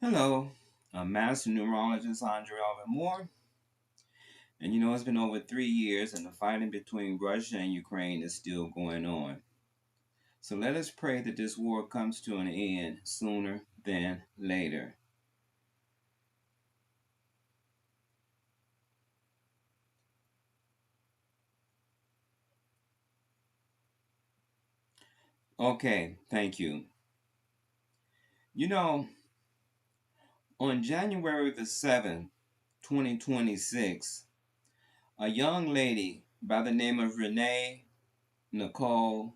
Hello, I'm Master Numerologist Andre Alvin Moore. And it's been over 3 years, and the fighting between Russia and Ukraine is still going on. So let us pray that this war comes to an end sooner than later. Okay, thank you. You know, on January the 7th, 2026, a young lady by the name of Renee Nicole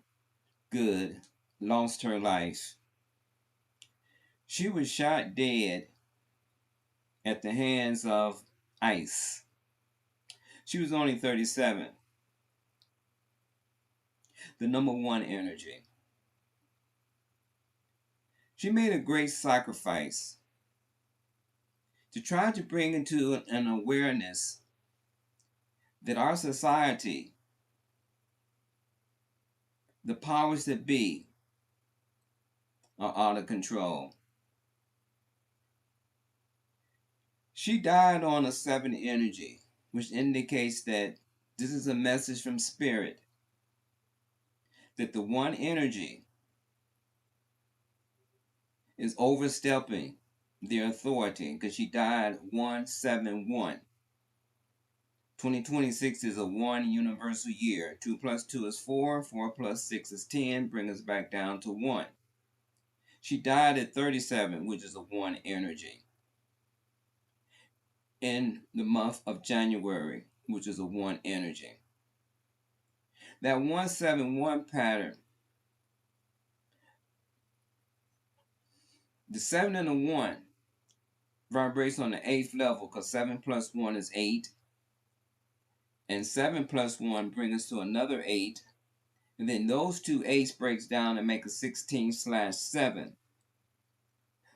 Good lost her life. She was shot dead at the hands of ICE. She was only 37. The number one energy. She made a great sacrifice to try to bring into an awareness that our society, the powers that be, are out of control. She died on a 7 energy, which indicates that this is a message from spirit that the one energy is overstepping their authority because she died 171. 2026 is a one universal year. 2 plus 2 is 4. 4 plus 6 is 10. Bring us back down to 1. She died at 37, which is a 1 energy. In the month of January, which is a 1 energy. That 171 pattern, the 7 and the 1 vibrates on the 8th level because 7 plus 1 is 8. And 7 plus 1 brings us to another 8. And then those two 8s breaks down and make a 16/7.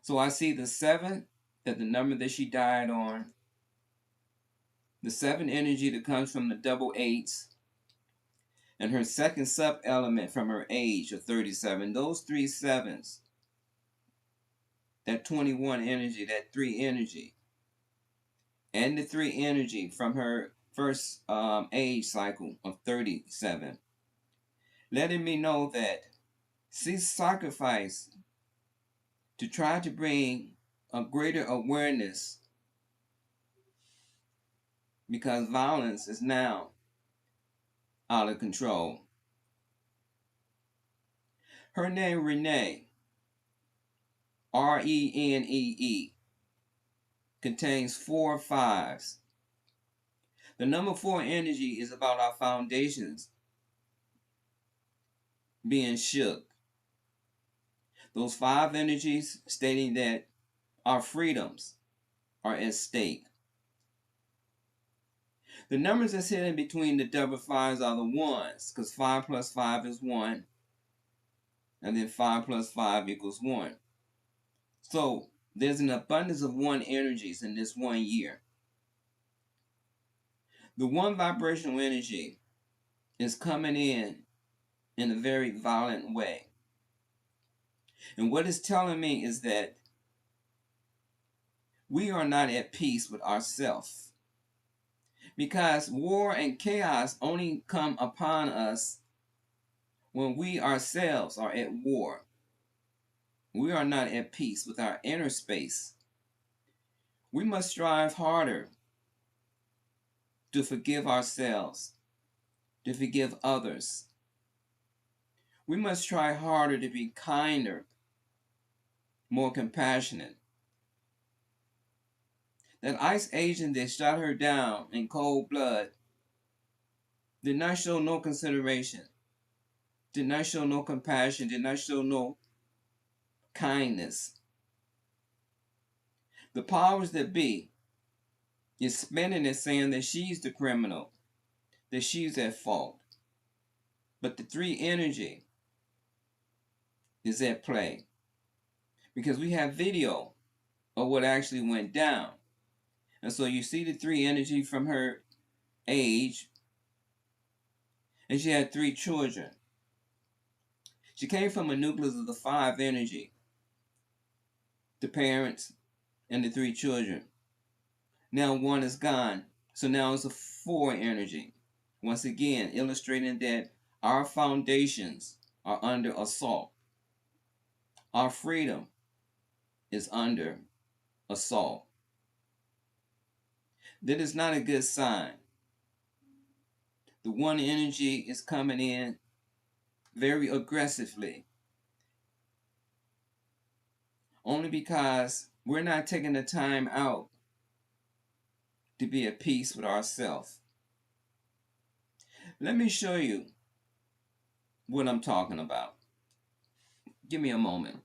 So I see the 7, that the number that she died on, the 7 energy that comes from the double 8s, and her second sub element from her age of 37. Those 3 sevens, that 21 energy, that 3 energy, and the 3 energy from her first age cycle of 37, letting me know that she sacrificed to try to bring a greater awareness because violence is now out of control. Her name, Renee, Renee, contains 4 5s. The number 4 energy is about our foundations being shook. Those 5 energies stating that our freedoms are at stake. The numbers that's hidden between the double 5s are the 1s, because 5 plus 5 is 1, and then 5 plus 5 equals 1. So there's an abundance of 1 energies in this 1 year. The 1 vibrational energy is coming in a very violent way. And what it's telling me is that we are not at peace with ourselves. Because war and chaos only come upon us when we ourselves are at war. We are not at peace with our inner space. We must strive harder to forgive ourselves, to forgive others. We must try harder to be kinder, more compassionate. That ICE agent that shot her down in cold blood did not show no consideration, did not show no compassion, did not show no kindness. The powers that be is spinning it saying that she's the criminal, that she's at fault. But the 3 energy is at play because we have video of what actually went down. And so you see the 3 energy from her age, and she had 3 children. She came from a nucleus of the 5 energy. The parents, and the 3 children. Now 1 is gone. So now it's a 4 energy. Once again, illustrating that our foundations are under assault. Our freedom is under assault. That is not a good sign. The 1 energy is coming in very aggressively, only because we're not taking the time out to be at peace with ourselves. Let me show you what I'm talking about. Give me a moment.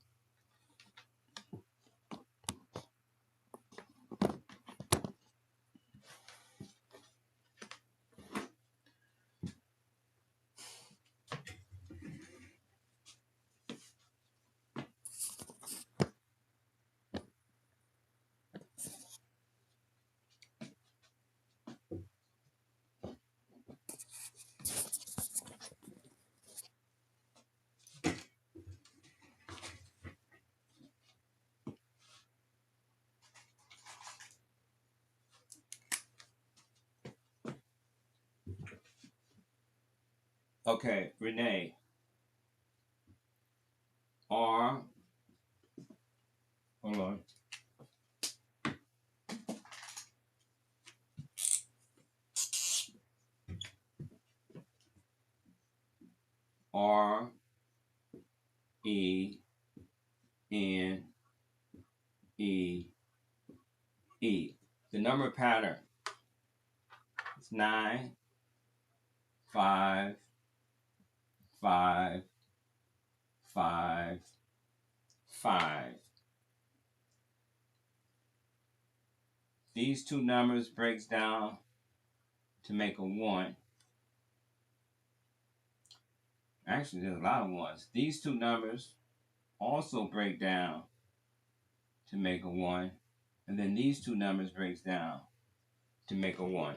Okay, Renee. R. Hold on. R. E. N. E. E. The number pattern is 9, 5, 5, 5, 5. These 2 numbers breaks down to make a 1. Actually, there's a lot of 1s. These 2 numbers also break down to make a 1. And then these 2 numbers breaks down to make a 1.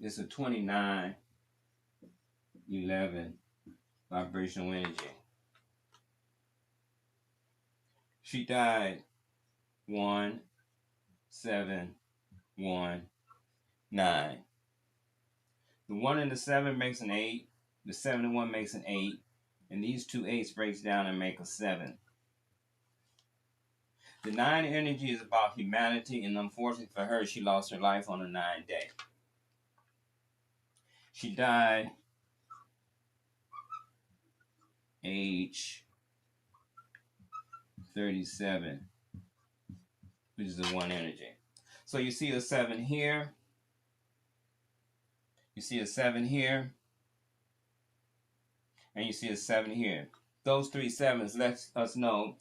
It's a 29, 11 vibrational energy. She died 1, 7, 1, 9. The 1 and the 7 makes an 8. The 7 and 1 makes an 8. And these 2 8s breaks down and make a 7. The 9 energy is about humanity, and unfortunately for her, she lost her life on the 9th day. She died age 37, which is the 1 energy. So you see a 7 here. You see a 7 here. And you see a 7 here. Those 3 sevens let us know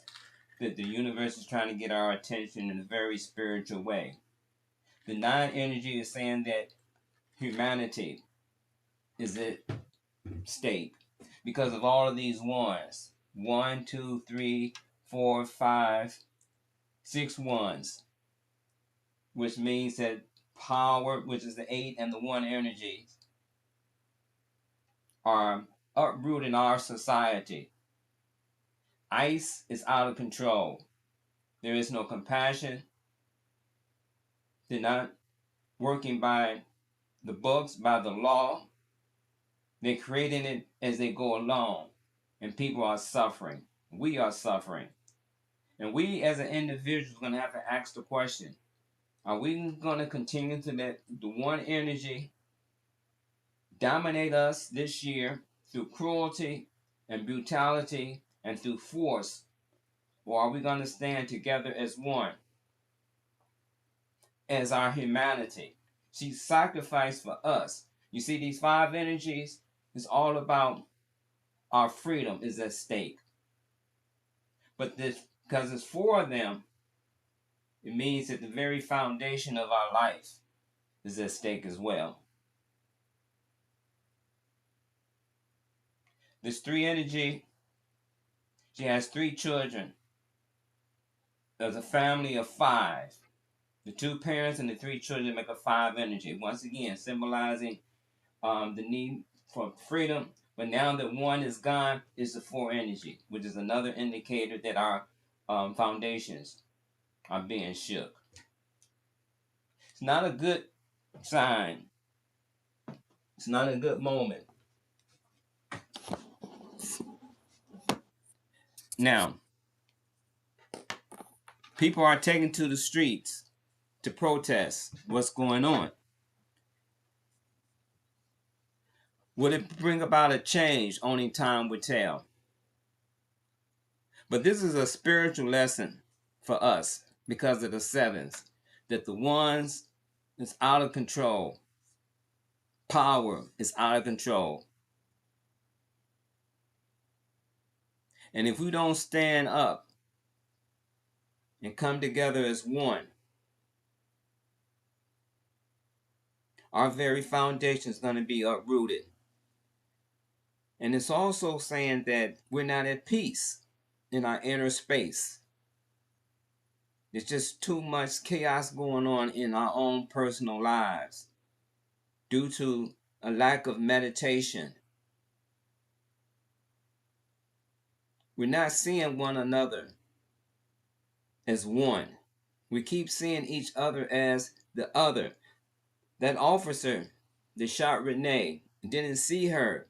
that the universe is trying to get our attention in a very spiritual way. The 9 energy is saying that humanity is at stake because of all of these 1s. 1, 2, 3, 4, 5, 6 1s, which means that power, which is the 8 and the 1 energies, are uprooting our society. ICE is out of control. There is no compassion. They're not working by the books, by the law. They're creating it as they go along. And people are suffering. We are suffering. And we as an individual are going to have to ask the question, are we going to continue to let the 1 energy dominate us this year through cruelty and brutality and through force? Or are we going to stand together as 1? As our humanity. She sacrificed for us. You see, these 5 energies is all about our freedom is at stake. But this, because it's 4 of them, it means that the very foundation of our life is at stake as well. This 3 energy, she has 3 children. There's a family of 5. The 2 parents and the 3 children make a 5 energy. Once again, symbolizing the need for freedom. But now that 1 is gone, it's the 4 energy, which is another indicator that our foundations are being shook. It's not a good sign. It's not a good moment. Now, people are taken to the streets to protest what's going on. Will it bring about a change? Only time will tell. But this is a spiritual lesson for us because of the sevens, that the ones is out of control. Power is out of control. And if we don't stand up and come together as one, our very foundation is going to be uprooted. And it's also saying that we're not at peace in our inner space. There's just too much chaos going on in our own personal lives due to a lack of meditation. We're not seeing one another as one. We keep seeing each other as the other. That officer that shot Renee didn't see her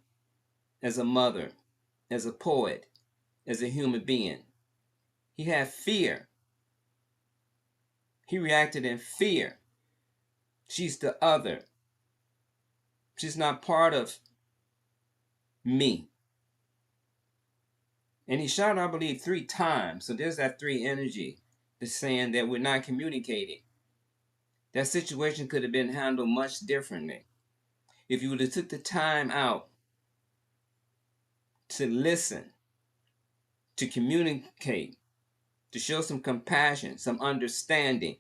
as a mother, as a poet, as a human being. He had fear. He reacted in fear. She's the other. She's not part of me. And he shot her, I believe, 3 times. So there's that 3 energy that's saying that we're not communicating. That situation could have been handled much differently if you would have took the time out to listen, to communicate, to show some compassion, some understanding.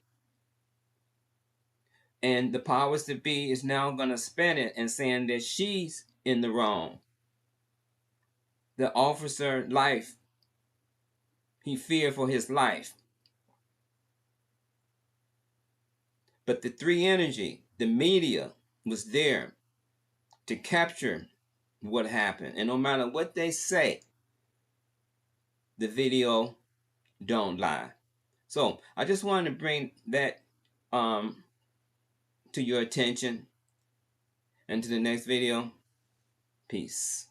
And the powers that be is now going to spin it and saying that she's in the wrong. The officer life, he feared for his life. But the 3 energy, the media was there to capture what happened. And no matter what they say, the video don't lie. So I just wanted to bring that to your attention. And to the next video. Peace.